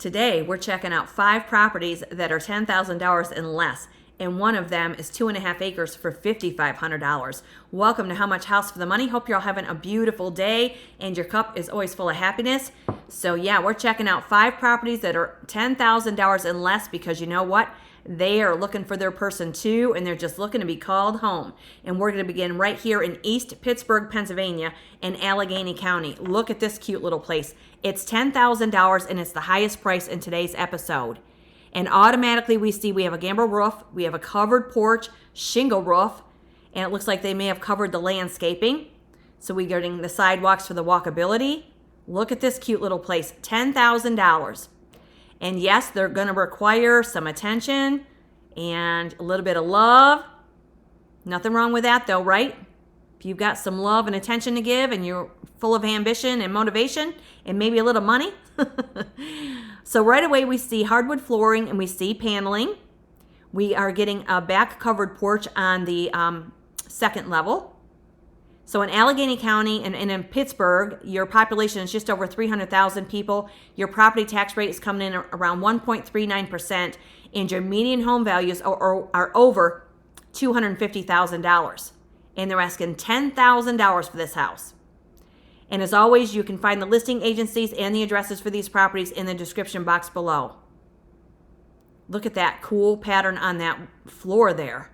Today, we're checking out 5 properties that are $10,000 and less, and one of them is 2.5 acres for $5,500. Welcome to How Much House for the Money. Hope you're all having a beautiful day and your cup is always full of happiness. So yeah, we're checking out 5 properties that are $10,000 and less because you know what? They are looking for their person too, and they're just looking to be called home. And we're going to begin right here in East Pittsburgh, Pennsylvania in Allegheny County. Look at this cute little place. It's $10,000 and it's the highest price in today's episode. And automatically we see we have a gambrel roof, we have a covered porch, shingle roof, and it looks like they may have covered the landscaping. So we're getting the sidewalks for the walkability. Look at this cute little place, $10,000. And yes, they're going to require some attention and a little bit of love. Nothing wrong with that though, right? If you've got some love and attention to give and you're full of ambition and motivation and maybe a little money. So right away we see hardwood flooring and we see paneling. We are getting a back covered porch on the second level. So in Allegheny County and in Pittsburgh, your population is just over 300,000 people. Your property tax rate is coming in around 1.39%, and your median home values are over $250,000. And they're asking $10,000 for this house. And as always, you can find the listing agencies and the addresses for these properties in the description box below. Look at that cool pattern on that floor there.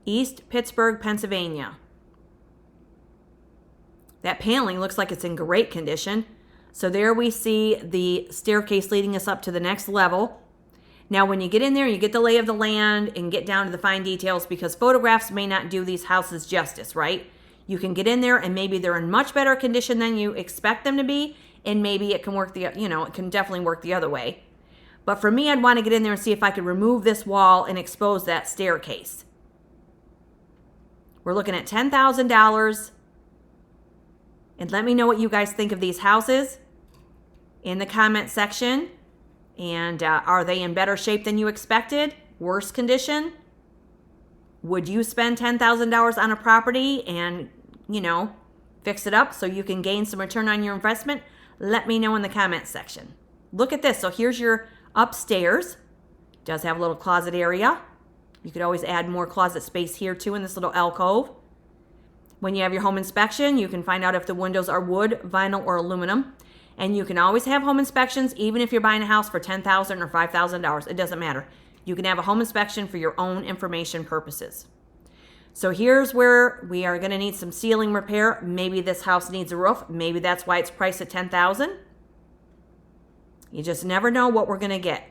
East Pittsburgh, Pennsylvania. That paneling looks like it's in great condition. So there we see the staircase leading us up to the next level. Now when you get in there, you get the lay of the land and get down to the fine details because photographs may not do these houses justice, right? You can get in there and maybe they're in much better condition than you expect them to be, and maybe it can work it can definitely work the other way. But for me, I'd want to get in there and see if I could remove this wall and expose that staircase. We're looking at $10,000. And let me know what you guys think of these houses in the comment section. And are they in better shape than you expected? Worse condition? Would you spend $10,000 on a property and, fix it up so you can gain some return on your investment? Let me know in the comment section. Look at this. So here's your upstairs. It does have a little closet area. You could always add more closet space here too in this little alcove. When you have your home inspection, you can find out if the windows are wood, vinyl, or aluminum. And you can always have home inspections even if you're buying a house for $10,000 or $5,000. It doesn't matter. You can have a home inspection for your own information purposes. So here's where we are going to need some ceiling repair. Maybe this house needs a roof. Maybe that's why it's priced at $10,000. You just never know what we're going to get.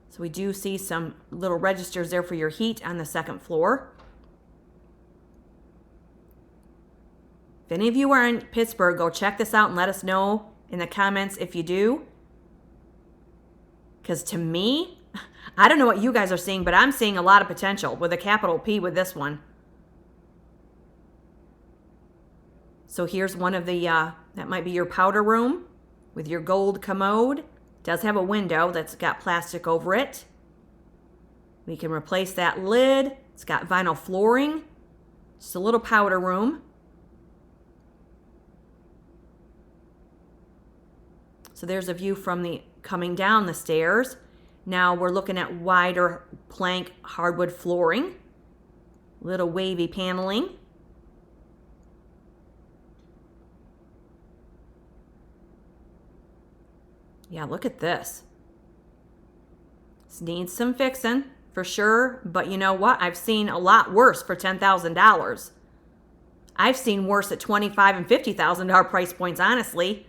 So we do see some little registers there for your heat on the second floor. If any of you are in Pittsburgh, go check this out and let us know in the comments if you do. Because to me, I don't know what you guys are seeing, but I'm seeing a lot of potential with a capital P with this one. So here's one of the, that might be your powder room with your gold commode. Does have a window that's got plastic over it. We can replace that lid. It's got vinyl flooring. Just a little powder room. So there's a view from the coming down the stairs. Now we're looking at wider plank hardwood flooring. Little wavy paneling. Yeah, look at this. This needs some fixing for sure, but you know what? I've seen a lot worse for $10,000. I've seen worse at $25,000 and $50,000 price points, honestly.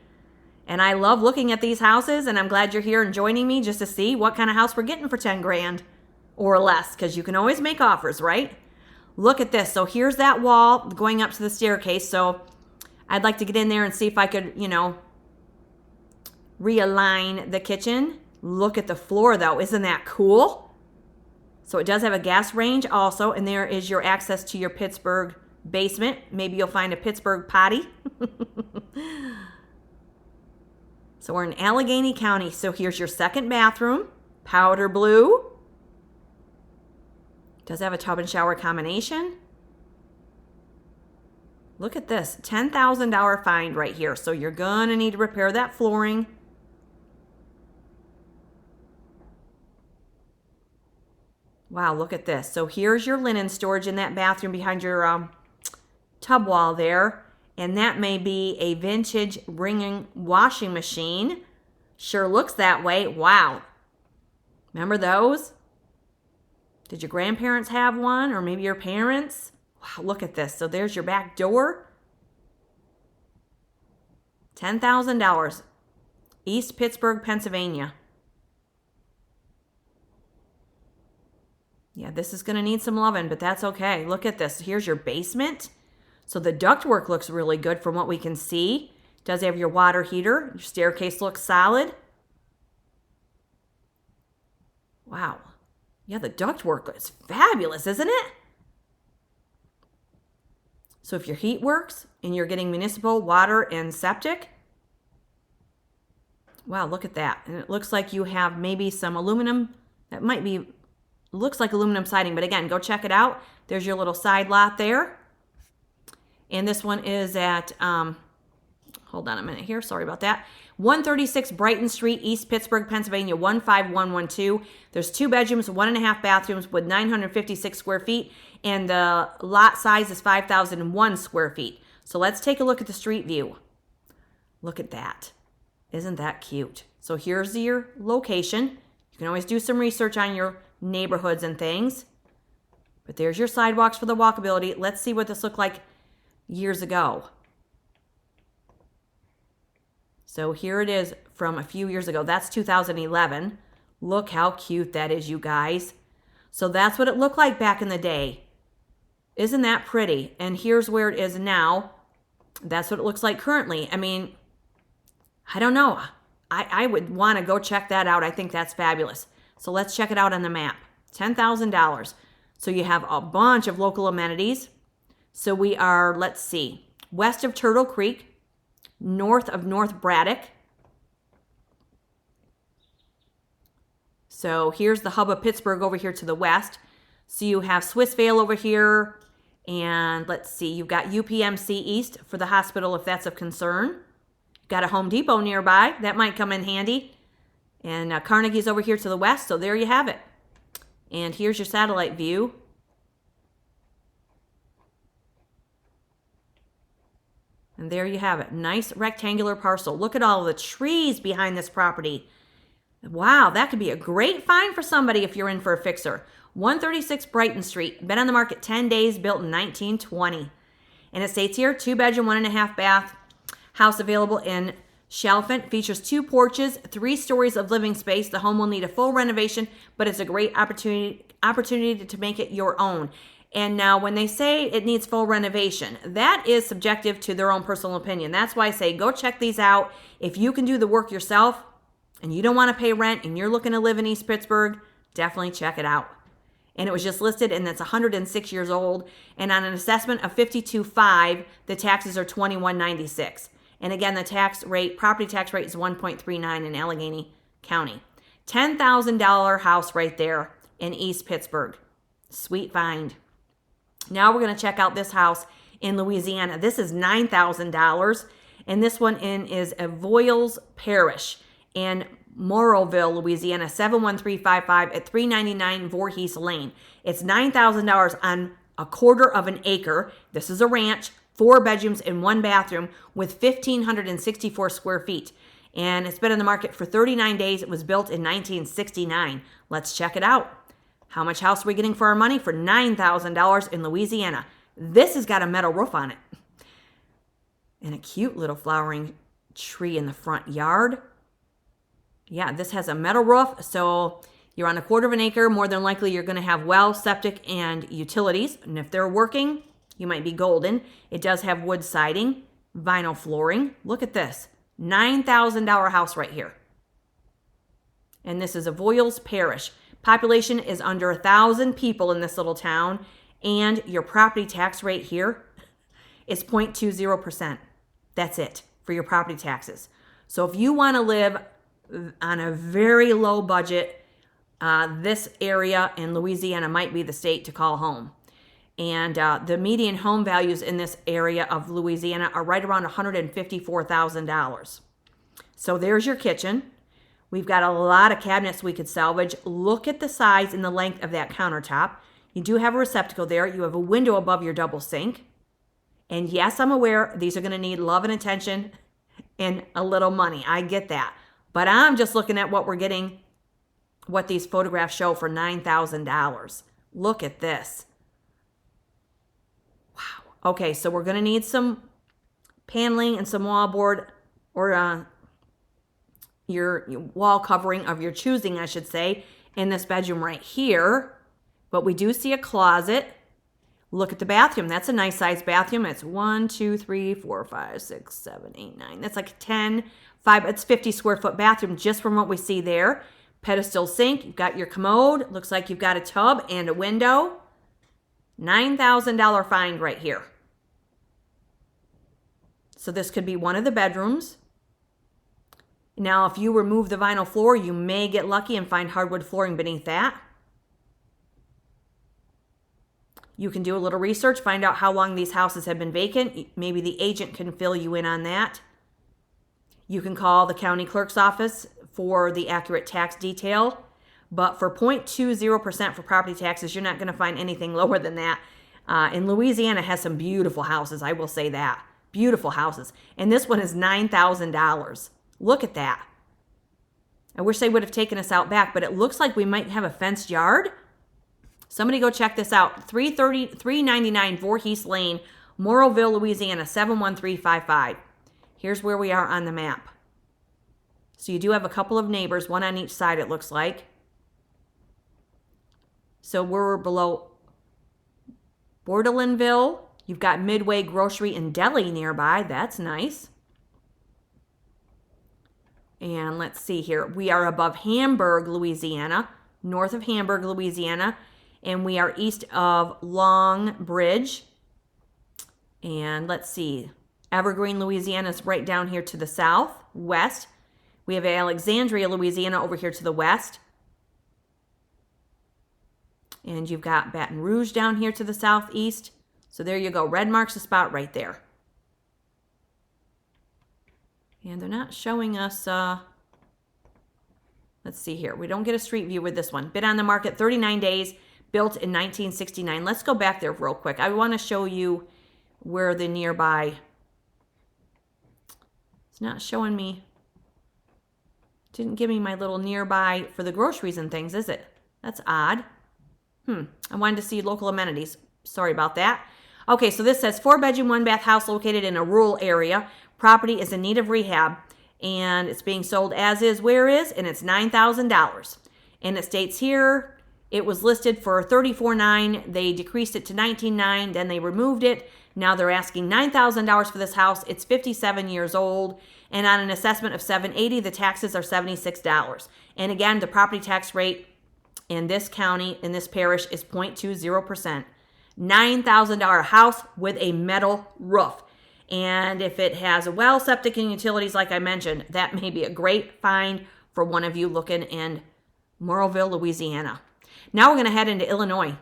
And I love looking at these houses, and I'm glad you're here and joining me just to see what kind of house we're getting for 10 grand or less, because you can always make offers, right? Look at this. So here's that wall going up to the staircase. So I'd like to get in there and see if I could, realign the kitchen. Look at the floor though. Isn't that cool? So it does have a gas range also, and there is your access to your Pittsburgh basement. Maybe you'll find a Pittsburgh potty. So we're in Allegheny County. So here's your second bathroom, powder blue. Does have a tub and shower combination. Look at this, $10,000 find right here. So you're gonna need to repair that flooring. Wow, look at this. So here's your linen storage in that bathroom behind your tub wall there. And that may be a vintage ringing washing machine. Sure looks that way. Wow. Remember those? Did your grandparents have one, or maybe your parents? Wow, look at this. So there's your back door. $10,000. East Pittsburgh, Pennsylvania. Yeah, this is going to need some loving, but that's okay. Look at this. Here's your basement. So the ductwork looks really good from what we can see. It does have your water heater. Your staircase looks solid. Wow. Yeah, the ductwork is fabulous, isn't it? So if your heat works and you're getting municipal water and septic, wow, look at that. And it looks like you have maybe some aluminum. That might be, looks like aluminum siding, but again, go check it out. There's your little side lot there. And this one is at, hold on a minute here, sorry about that. 136 Brighton Street, East Pittsburgh, Pennsylvania, 15112. There's 2 bedrooms, 1.5 bathrooms with 956 square feet, and the lot size is 5,001 square feet. So let's take a look at the street view. Look at that. Isn't that cute? So here's your location. You can always do some research on your neighborhoods and things. But there's your sidewalks for the walkability. Let's see what this looked like years ago. So here it is from a few years ago. That's 2011. Look how cute that is, you guys. So that's what it looked like back in the day. Isn't that pretty? And here's where it is now. That's what it looks like currently. I mean, I don't know. I would want to go check that out. I think that's fabulous. So let's check it out on the map. $10,000. So you have a bunch of local amenities. So we are, let's see, west of Turtle Creek, north of North Braddock. So here's the hub of Pittsburgh over here to the west. So you have Swissvale over here. And let's see, you've got UPMC East for the hospital if that's of concern. You've got a Home Depot nearby. That might come in handy. And Carnegie's over here to the west. So there you have it. And here's your satellite view. And there you have it. Nice rectangular parcel. Look at all the trees behind this property. Wow, that could be a great find for somebody if you're in for a fixer. 136 Brighton Street. Been on the market 10 days, built in 1920. And it states here, 2-bedroom, 1.5 bath. House available in Chalfont. Features 2 porches, 3 stories of living space. The home will need a full renovation, but it's a great opportunity to make it your own. And now when they say it needs full renovation, that is subjective to their own personal opinion. That's why I say go check these out. If you can do the work yourself and you don't want to pay rent and you're looking to live in East Pittsburgh, definitely check it out. And it was just listed and it's 106 years old. And on an assessment of $52,500, the taxes are $21.96. And again, the tax rate, property tax rate is 1.39 in Allegheny County. $10,000 house right there in East Pittsburgh. Sweet find. Now we're going to check out this house in Louisiana. This is $9,000, and this one is Voorhies Parish in Moreauville, Louisiana, 71355 at 399 Voorhies Lane. It's $9,000 on a quarter of an acre. This is a ranch, 4 bedrooms and 1 bathroom with 1,564 square feet. And it's been on the market for 39 days. It was built in 1969. Let's check it out. How much house are we getting for our money? For $9,000 in Louisiana. This has got a metal roof on it. And a cute little flowering tree in the front yard. Yeah, this has a metal roof. So you're on a quarter of an acre. More than likely, you're going to have well, septic, and utilities. And if they're working, you might be golden. It does have wood siding, vinyl flooring. Look at this. $9,000 house right here. And this is a Voorhies Parish. Population is under 1,000 people in this little town, and your property tax rate here is 0.20%. That's it for your property taxes. So if you want to live on a very low budget, this area in Louisiana might be the state to call home. And the median home values in this area of Louisiana are right around $154,000. So there's your kitchen. We've got a lot of cabinets we could salvage. Look at the size and the length of that countertop. You do have a receptacle there. You have a window above your double sink. And yes, I'm aware these are going to need love and attention and a little money. I get that. But I'm just looking at what we're getting, what these photographs show for $9,000. Look at this. Wow. Okay, so we're going to need some paneling and some wallboard or your wall covering of your choosing, I should say, in this bedroom right here. But we do see a closet. Look at the bathroom. That's a nice sized bathroom. It's 1, 2, 3, 4, 5, 6, 7, 8, 9. That's like 10, 5. It's 50 square foot bathroom just from what we see there. Pedestal sink. You've got your commode. Looks like you've got a tub and a window. $9,000 find right here. So this could be one of the bedrooms. Now, if you remove the vinyl floor, you may get lucky and find hardwood flooring beneath that. You can do a little research, find out how long these houses have been vacant. Maybe the agent can fill you in on that. You can call the county clerk's office for the accurate tax detail. But for 0.20% for property taxes, you're not going to find anything lower than that. And Louisiana has some beautiful houses, I will say that. Beautiful houses. And this one is $9,000. Look at that. I wish they would have taken us out back, but it looks like we might have a fenced yard. Somebody go check this out. 399 Voorhies Lane, Moreauville, Louisiana, 71355. Here's where we are on the map. So you do have a couple of neighbors, one on each side, it looks like. So we're below Bordelinville. You've got Midway Grocery and Deli nearby. That's nice. And let's see here. We are above Hamburg, Louisiana, north of Hamburg, Louisiana. And we are east of Long Bridge. And let's see. Evergreen, Louisiana is right down here to the south, west. We have Alexandria, Louisiana over here to the west. And you've got Baton Rouge down here to the southeast. So there you go. Red marks the spot right there. And they're not showing us, let's see here. We don't get a street view with this one. Been on the market 39 days, built in 1969. Let's go back there real quick. I want to show you where the nearby, it's not showing me, didn't give me my little nearby for the groceries and things, is it? That's odd. I wanted to see local amenities. Sorry about that. Okay, so this says 4-bedroom, 1-bath house located in a rural area. Property is in need of rehab, and it's being sold as is, where is, and it's $9,000. And it states here it was listed for $34,900. They decreased it to $19,900. Then they removed it. Now they're asking $9,000 for this house. It's 57 years old, and on an assessment of $780, the taxes are $76. And again, the property tax rate in this county, in this parish, is 0.20%. $9,000 house with a metal roof. And if it has a well, septic, and utilities, like I mentioned, that may be a great find for one of you looking in Moreauville, Louisiana. Now we're going to head into Illinois.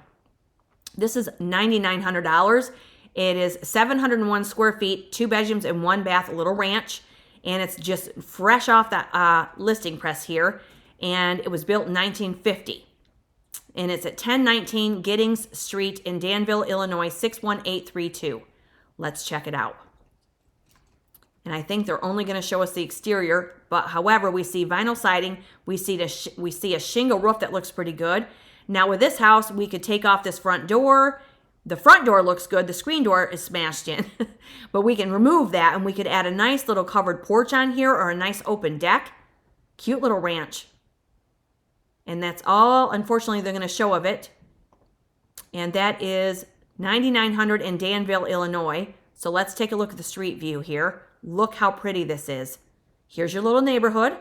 This is $9,900. It is 701 square feet, 2 bedrooms and 1 bath, a little ranch. And it's just fresh off the listing press here. And it was built in 1950. And it's at 1019 Giddings Street in Danville, Illinois, 61832. Let's check it out. And I think they're only going to show us the exterior. But however, we see vinyl siding. We see a shingle roof that looks pretty good. Now with this house, we could take off this front door. The front door looks good. The screen door is smashed in. But we can remove that, and we could add a nice little covered porch on here or a nice open deck. Cute little ranch. And that's all, unfortunately, they're going to show of it. And that is 9900 in Danville, Illinois. So let's take a look at the street view here. Look how pretty this is. Here's your little neighborhood.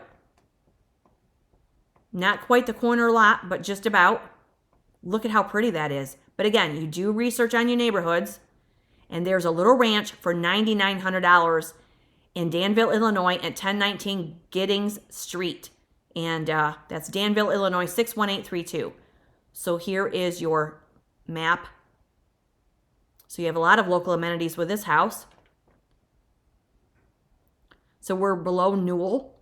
Not quite the corner lot, but just about. Look at how pretty that is. But again, you do research on your neighborhoods. And there's a little ranch for $9,900 in Danville, Illinois at 1019 Giddings Street. And that's Danville, Illinois, 61832. So here is your map So you have a lot of local amenities with this house. So we're below Newell.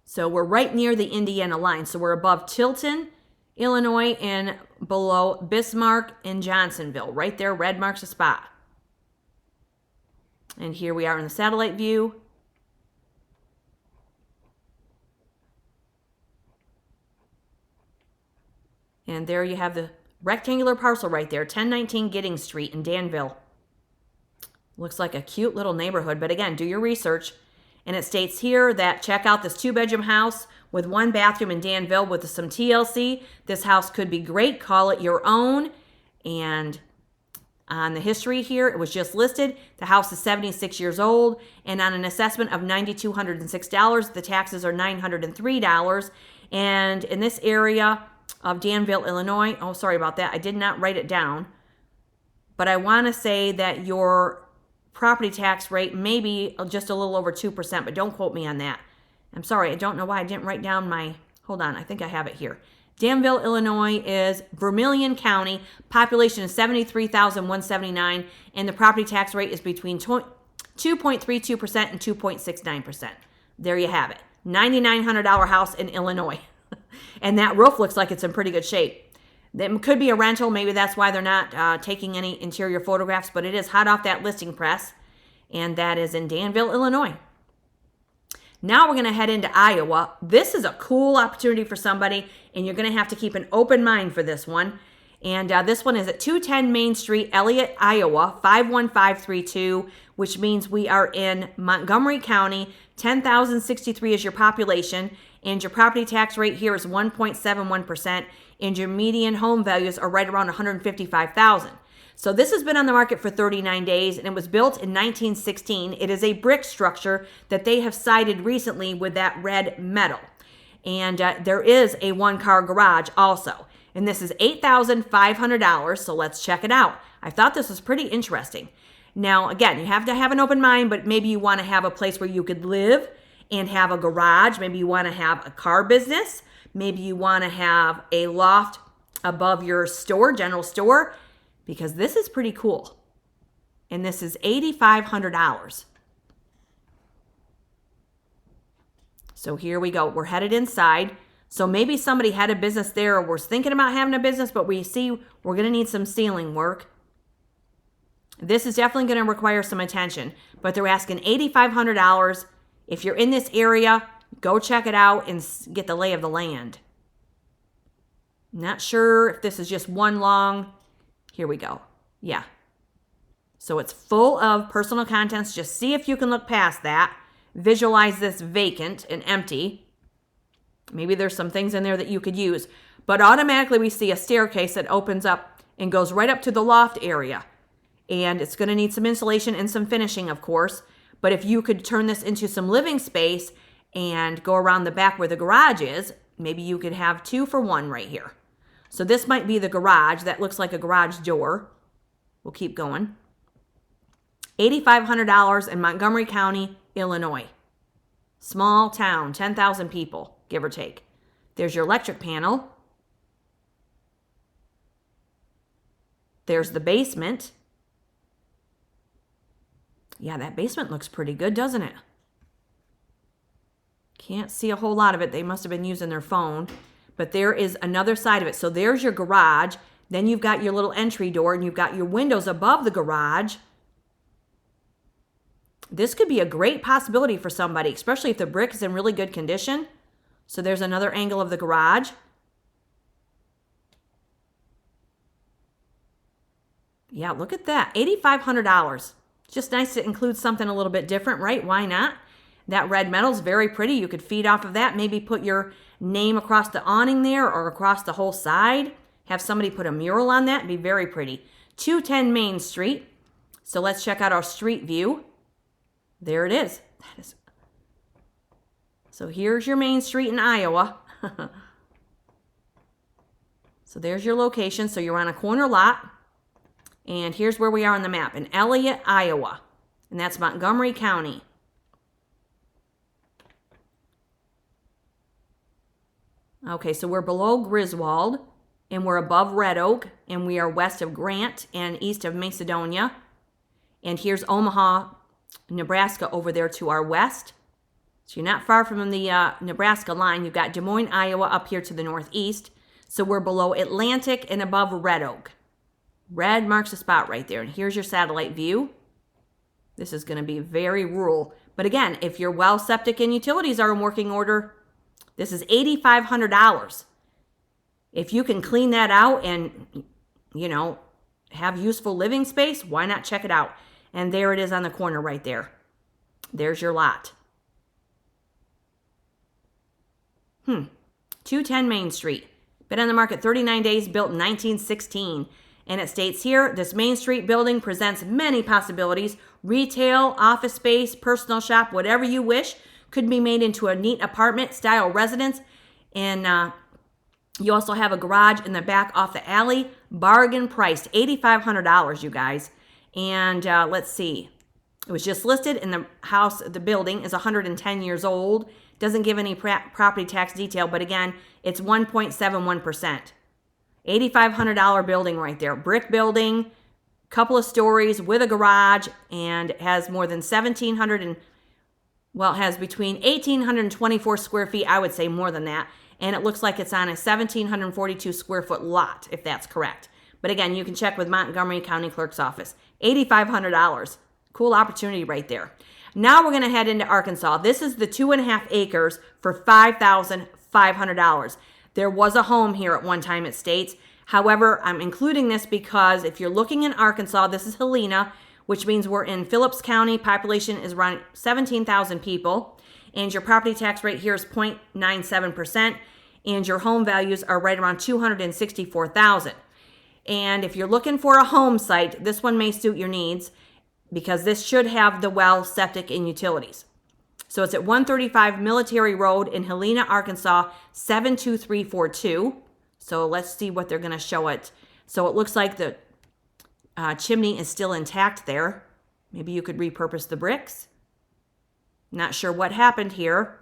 So we're right near the Indiana line. So we're above Tilton, Illinois, and below Bismarck and Johnsonville. Right there, red marks a spot. And here we are in the satellite view. And there you have the rectangular parcel right there, 1019 Giddings Street in Danville. Looks like a cute little neighborhood, but again, do your research. And it states here that check out this 2-bedroom house with 1 bathroom in Danville with some TLC. This house could be great. Call it your own. And on the history here, it was just listed. The house is 76 years old, and on an assessment of $9,206, the taxes are $903. And in this area of Danville, Illinois, oh, sorry about that. I did not write it down. But I want to say that your property tax rate may be just a little over 2%, but don't quote me on that. I'm sorry, I don't know why I didn't write down my, hold on, I think I have it here. Danville, Illinois is Vermillion County. Population is 73,179, and the property tax rate is between 2.32% and 2.69%. There you have it. $9,900 house in Illinois. And that roof looks like it's in pretty good shape. It could be a rental. Maybe that's why they're not taking any interior photographs, but it is hot off that listing press, and that is in Danville, Illinois. Now we're going to head into Iowa. This is a cool opportunity for somebody, and you're going to have to keep an open mind for this one. And this one is at 210 Main Street, Elliot, Iowa, 51532, which means we are in Montgomery County. 10,063 is your population, and your property tax rate here is 1.71%, and your median home values are right around $155,000. So this has been on the market for 39 days, and it was built in 1916. It is a brick structure that they have sided recently with that red metal. And there is a 1-car garage also. And this is $8,500, so let's check it out. I thought this was pretty interesting. Now, again, you have to have an open mind, but maybe you want to have a place where you could live and have a garage. Maybe you want to have a car business. Maybe you want to have a loft above your store, general store, because this is pretty cool. And this is $8,500. So here we go. We're headed inside. So maybe somebody had a business there or was thinking about having a business, but we see we're going to need some ceiling work. This is definitely going to require some attention, but they're asking $8,500. If you're in this area, go check it out and get the lay of the land. Not sure if this is just one long. Here we go. Yeah. So it's full of personal contents. Just see if you can look past that. Visualize this vacant and empty. Maybe there's some things in there that you could use. But automatically we see a staircase that opens up and goes right up to the loft area. And it's going to need some insulation and some finishing, of course. But if you could turn this into some living space and go around the back where the garage is, maybe you could have 2 for 1 right here. So this might be the garage. That looks like a garage door. We'll keep going. $8,500 in Montgomery County, Illinois. Small town, 10,000 people, give or take. There's your electric panel. There's the basement. Yeah, that basement looks pretty good, doesn't it? Can't see a whole lot of it. They must have been using their phone. But there is another side of it. So there's your garage. Then you've got your little entry door, and you've got your windows above the garage. This could be a great possibility for somebody, especially if the brick is in really good condition. So there's another angle of the garage. Yeah, look at that. $8,500. Just nice to include something a little bit different, right? Why not? That red metal is very pretty. You could feed off of that. Maybe put your name across the awning there or across the whole side. Have somebody put a mural on that. It'd be very pretty. 210 Main Street. So let's check out our street view. There it is. So here's your Main Street in Iowa. So there's your location. So you're on a corner lot. And here's where we are on the map, in Elliot, Iowa. And that's Montgomery County. Okay, so we're below Griswold. and we're above Red Oak, and we are west of Grant and east of Macedonia. And here's Omaha, Nebraska over there to our west. So you're not far from the Nebraska line. You've got Des Moines, Iowa up here to the northeast. So we're below Atlantic and above Red Oak. Red marks the spot right there. And here's your satellite view. This is going to be very rural. But again, if your well, septic, and utilities are in working order, this is $8,500. If you can clean that out and, have useful living space, why not check it out? And there it is on the corner right there. There's your lot. 210 Main Street. Been on the market 39 days, built in 1916. And it states here, this Main Street building presents many possibilities. Retail, office space, personal shop, whatever you wish, could be made into a neat apartment style residence. And you also have a garage in the back off the alley. Bargain priced, $8,500, you guys. And let's see. It was just listed, and the building is 110 years old. Doesn't give any property tax detail, but again, it's 1.71%. $8,500 building right there. Brick building, couple of stories with a garage, and has more than it has between 1,824 square feet, I would say more than that, and it looks like it's on a 1,742 square foot lot, if that's correct. But again, you can check with Montgomery County Clerk's Office. $8,500. Cool opportunity right there. Now we're going to head into Arkansas. This is the 2.5 acres for $5,500. There was a home here at one time, it states. However, I'm including this because if you're looking in Arkansas, this is Helena, which means we're in Phillips County. Population is around 17,000 people. And your property tax rate here is 0.97%. And your home values are right around $264,000. And if you're looking for a home site, this one may suit your needs because this should have the well, septic, and utilities. So it's at 135 Military Road in Helena, Arkansas, 72342. So let's see what they're going to show it. So it looks like the chimney is still intact there. Maybe you could repurpose the bricks. Not sure what happened here.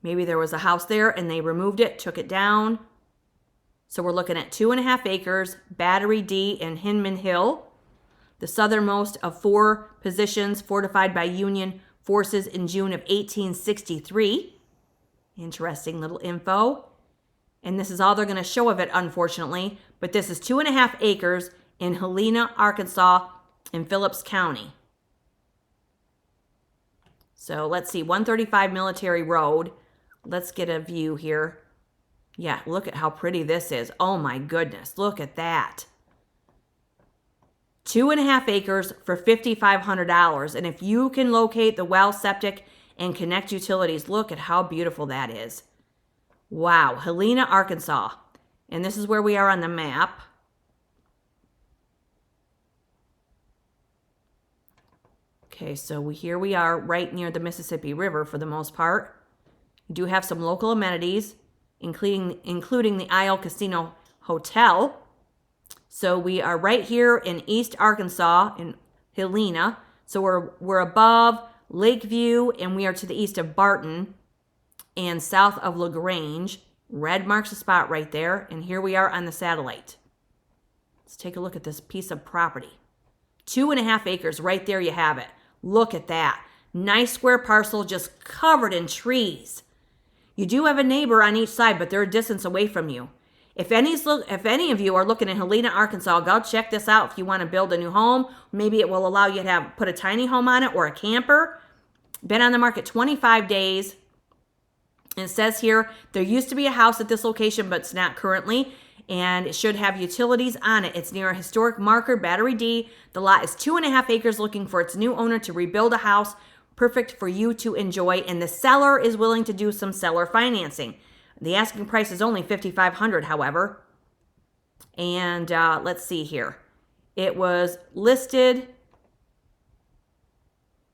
Maybe there was a house there and they removed it, took it down. So we're looking at 2.5 acres, Battery D in Hinman Hill. The southernmost of 4 positions fortified by Union forces in June of 1863. Interesting little info. And this is all they're going to show of it, unfortunately. But this is 2.5 acres in Helena, Arkansas, in Phillips County. So let's see, 135 Military Road. Let's get a view here. Yeah, look at how pretty this is. Oh my goodness, look at that. 2.5 acres for $5,500. And if you can locate the well, septic, and connect utilities, look at how beautiful that is. Wow, Helena, Arkansas. And this is where we are on the map. Okay, so here we are right near the Mississippi River for the most part. You do have some local amenities, including the Isle Casino Hotel. So we are right here in East Arkansas in Helena. So we're above Lakeview, and we are to the east of Brighton and south of LaGrange. Red marks the spot right there, and here we are on the satellite. Let's take a look at this piece of property. 2.5 acres, right there you have it. Look at that. Nice square parcel just covered in trees. You do have a neighbor on each side, but they're a distance away from you. If any of you are looking in Helena, Arkansas, go check this out if you want to build a new home. Maybe it will allow you to put a tiny home on it or a camper. Been on the market 25 days. And it says here, there used to be a house at this location, but it's not currently. And it should have utilities on it. It's near a historic marker, Battery D. The lot is 2.5 acres, looking for its new owner to rebuild a house. Perfect for you to enjoy. And the seller is willing to do some seller financing. The asking price is only $5,500, however. And let's see here. It was listed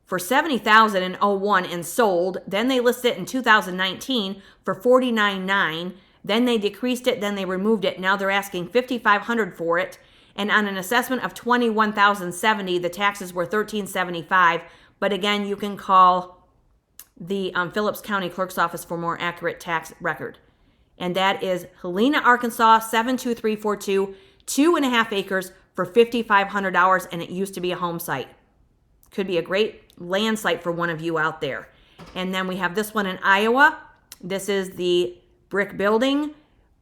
for $70,000 in 01 and sold. Then they listed it in 2019 for $49,900. Then they decreased it. Then they removed it. Now they're asking $5,500 for it. And on an assessment of $21,070, the taxes were $1,375. But again, you can call the Phillips County Clerk's Office for more accurate tax record. and that is Helena, Arkansas, 72342, 2.5 acres for $5,500, and it used to be a home site. Could be a great land site for one of you out there. And then we have this one in Iowa. This is the brick building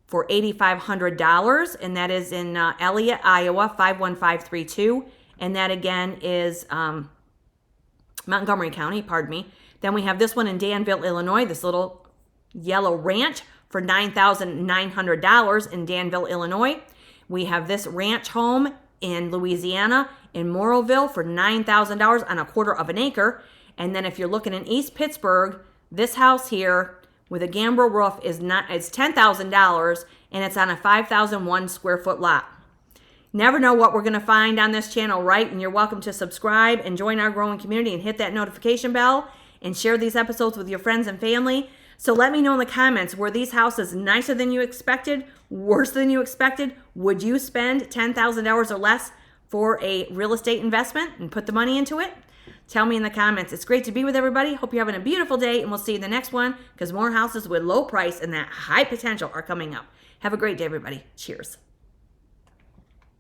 for $8,500, and that is in Elliot, Iowa, 51532, and that again is Montgomery County, pardon me. Then we have this one in Danville, Illinois, this little yellow ranch for $9,900 in Danville, Illinois. We have this ranch home in Louisiana, in Moreauville, for $9,000 on 1/4 acre. And then if you're looking in East Pittsburgh, this house here with a gambrel roof is $10,000, and it's on a 5,001 square foot lot. Never know what we're going to find on this channel, right? And you're welcome to subscribe and join our growing community and hit that notification bell and share these episodes with your friends and family. So let me know in the comments, were these houses nicer than you expected, worse than you expected? Would you spend $10,000 or less for a real estate investment and put the money into it? Tell me in the comments. It's great to be with everybody. Hope you're having a beautiful day, and we'll see you in the next one because more houses with low price and that high potential are coming up. Have a great day, everybody. Cheers.